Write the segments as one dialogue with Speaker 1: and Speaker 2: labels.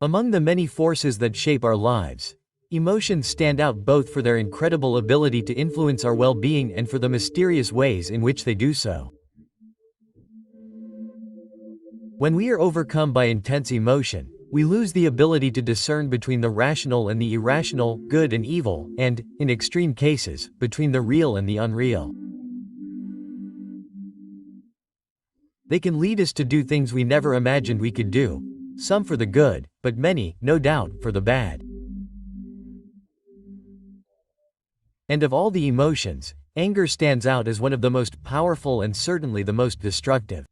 Speaker 1: Among the many forces that shape our lives, emotions stand out both for their incredible ability to influence our well-being and for the mysterious ways in which they do so. When we are overcome by intense emotion, we lose the ability to discern between the rational and the irrational, good and evil, and, in extreme cases, between the real and the unreal. They can lead us to do things we never imagined we could do, some for the good, but many, no doubt, for the bad. And of all the emotions, anger stands out as one of the most powerful and certainly the most destructive.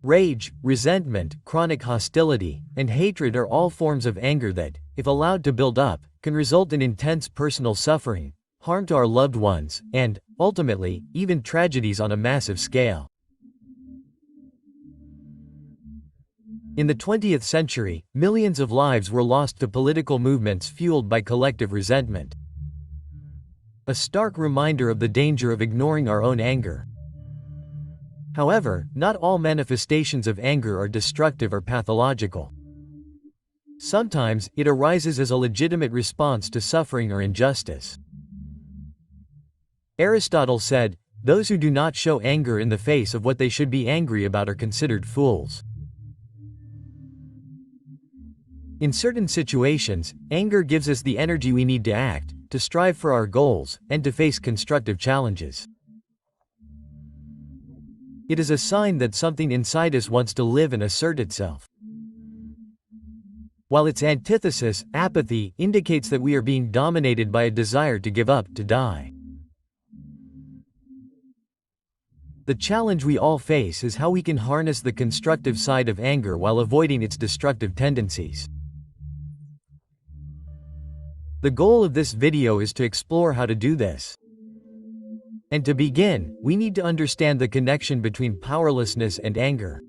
Speaker 1: Rage, resentment, chronic hostility, and hatred are all forms of anger that, if allowed to build up, can result in intense personal suffering, harm to our loved ones, and, ultimately, even tragedies on a massive scale. In the 20th century, millions of lives were lost to political movements fueled by collective resentment. A stark reminder of the danger of ignoring our own anger. However, not all manifestations of anger are destructive or pathological. Sometimes, it arises as a legitimate response to suffering or injustice. Aristotle said, "Those who do not show anger in the face of what they should be angry about are considered fools." In certain situations, anger gives us the energy we need to act, to strive for our goals, and to face constructive challenges. It is a sign that something inside us wants to live and assert itself. While its antithesis, apathy, indicates that we are being dominated by a desire to give up, to die. The challenge we all face is how we can harness the constructive side of anger while avoiding its destructive tendencies. The goal of this video is to explore how to do this. And to begin, we need to understand the connection between powerlessness and anger.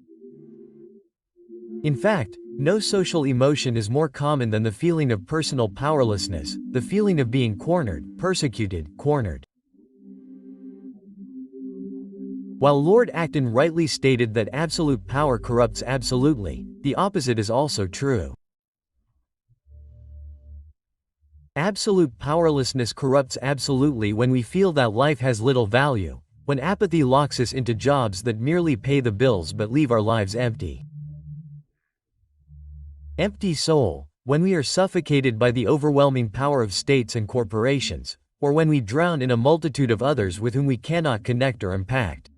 Speaker 1: In fact, no social emotion is more common than the feeling of personal powerlessness, the feeling of being cornered, persecuted, cornered. While Lord Acton rightly stated that absolute power corrupts absolutely, the opposite is also true. Absolute powerlessness corrupts absolutely when we feel that life has little value, when apathy locks us into jobs that merely pay the bills but leave our lives empty. Empty soul, when we are suffocated by the overwhelming power of states and corporations, or when we drown in a multitude of others with whom we cannot connect or impact.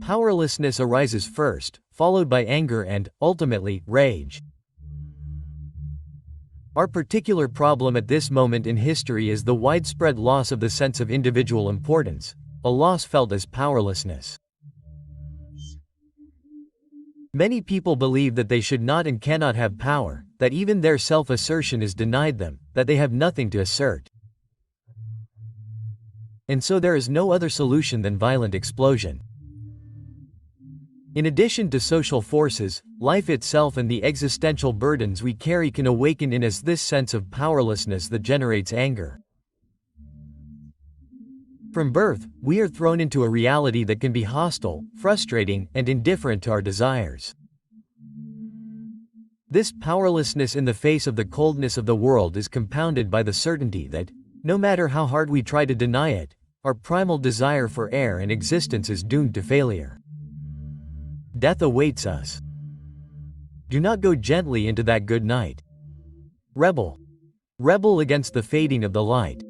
Speaker 1: Powerlessness arises first, followed by anger and, ultimately, rage. Our particular problem at this moment in history is the widespread loss of the sense of individual importance, a loss felt as powerlessness. Many people believe that they should not and cannot have power, that even their self-assertion is denied them, that they have nothing to assert. And so there is no other solution than violent explosion. In addition to social forces, life itself and the existential burdens we carry can awaken in us this sense of powerlessness that generates anger. From birth, we are thrown into a reality that can be hostile, frustrating, and indifferent to our desires. This powerlessness in the face of the coldness of the world is compounded by the certainty that, no matter how hard we try to deny it, our primal desire for air and existence is doomed to failure. Death awaits us. Do not go gently into that good night. Rebel. Rebel against the fading of the light.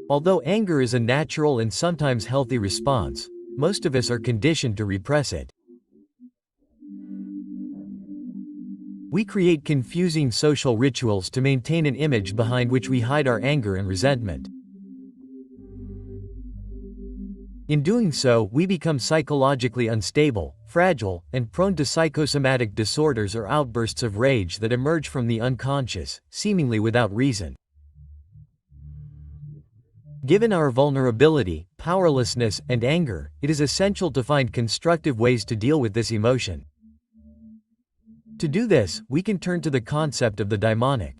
Speaker 1: Although anger is a natural and sometimes healthy response, most of us are conditioned to repress it. We create confusing social rituals to maintain an image behind which we hide our anger and resentment. In doing so, we become psychologically unstable, fragile, and prone to psychosomatic disorders or outbursts of rage that emerge from the unconscious, seemingly without reason. Given our vulnerability, powerlessness, and anger, it is essential to find constructive ways to deal with this emotion. To do this, we can turn to the concept of the daimonic.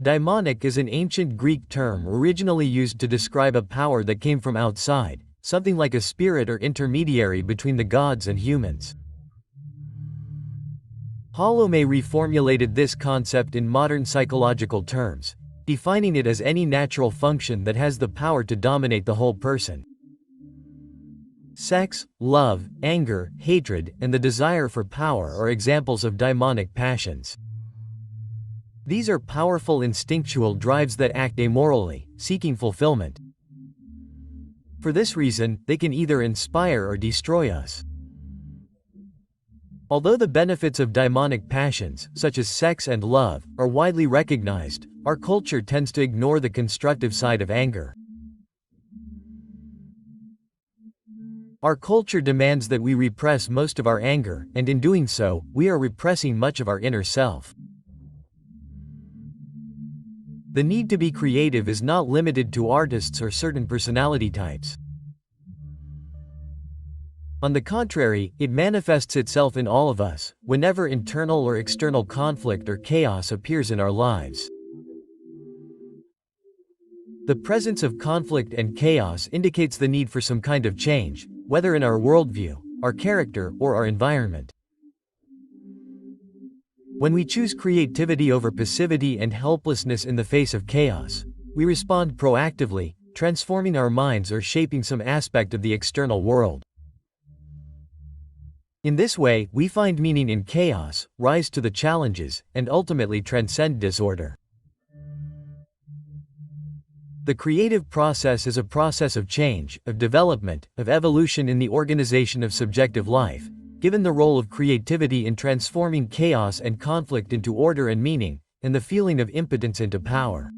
Speaker 1: Daimonic is an ancient Greek term originally used to describe a power that came from outside, something like a spirit or intermediary between the gods and humans. Homem reformulated this concept in modern psychological terms, defining it as any natural function that has the power to dominate the whole person. Sex, love, anger, hatred, and the desire for power are examples of daimonic passions. These are powerful instinctual drives that act amorally, seeking fulfillment. For this reason, they can either inspire or destroy us. Although the benefits of daimonic passions, such as sex and love, are widely recognized, our culture tends to ignore the constructive side of anger. Our culture demands that we repress most of our anger, and in doing so, we are repressing much of our inner self. The need to be creative is not limited to artists or certain personality types. On the contrary, it manifests itself in all of us, whenever internal or external conflict or chaos appears in our lives. The presence of conflict and chaos indicates the need for some kind of change, whether in our worldview, our character, or our environment. When we choose creativity over passivity and helplessness in the face of chaos, we respond proactively, transforming our minds or shaping some aspect of the external world. In this way, we find meaning in chaos, rise to the challenges, and ultimately transcend disorder. The creative process is a process of change, of development, of evolution in the organization of subjective life, given the role of creativity in transforming chaos and conflict into order and meaning, and the feeling of impotence into power.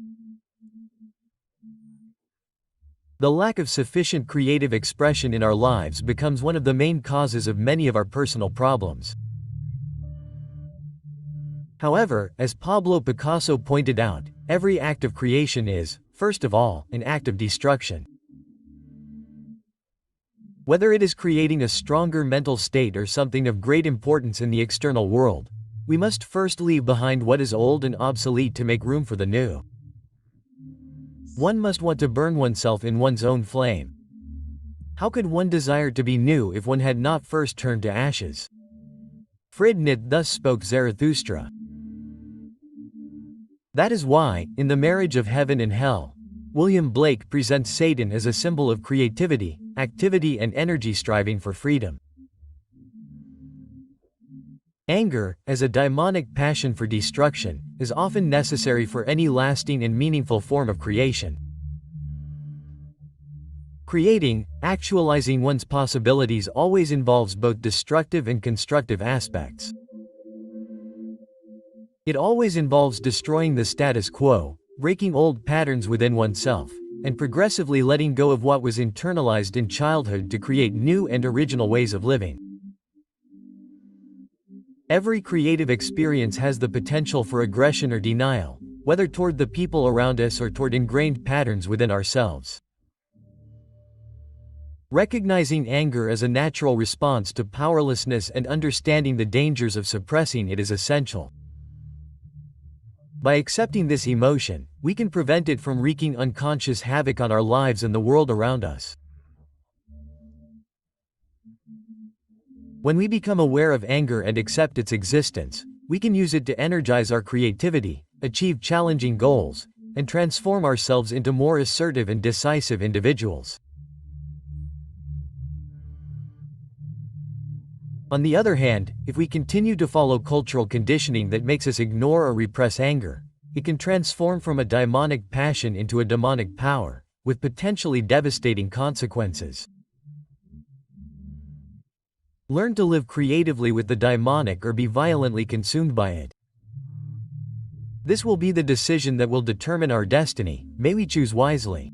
Speaker 1: The lack of sufficient creative expression in our lives becomes one of the main causes of many of our personal problems. However, as Pablo Picasso pointed out, every act of creation is, first of all, an act of destruction. Whether it is creating a stronger mental state or something of great importance in the external world, we must first leave behind what is old and obsolete to make room for the new. One must want to burn oneself in one's own flame. How could one desire to be new if one had not first turned to ashes? Friednit thus spoke Zarathustra. That is why, in The Marriage of Heaven and Hell, William Blake presents Satan as a symbol of creativity, activity and energy striving for freedom. Anger, as a daimonic passion for destruction, is often necessary for any lasting and meaningful form of creation. Creating, actualizing one's possibilities always involves both destructive and constructive aspects. It always involves destroying the status quo, breaking old patterns within oneself, and progressively letting go of what was internalized in childhood to create new and original ways of living. Every creative experience has the potential for aggression or denial, whether toward the people around us or toward ingrained patterns within ourselves. Recognizing anger as a natural response to powerlessness and understanding the dangers of suppressing it is essential. By accepting this emotion, we can prevent it from wreaking unconscious havoc on our lives and the world around us. When we become aware of anger and accept its existence, we can use it to energize our creativity, achieve challenging goals, and transform ourselves into more assertive and decisive individuals. On the other hand, if we continue to follow cultural conditioning that makes us ignore or repress anger, it can transform from a daimonic passion into a demonic power, with potentially devastating consequences. Learn to live creatively with the daimonic or be violently consumed by it. This will be the decision that will determine our destiny. May we choose wisely.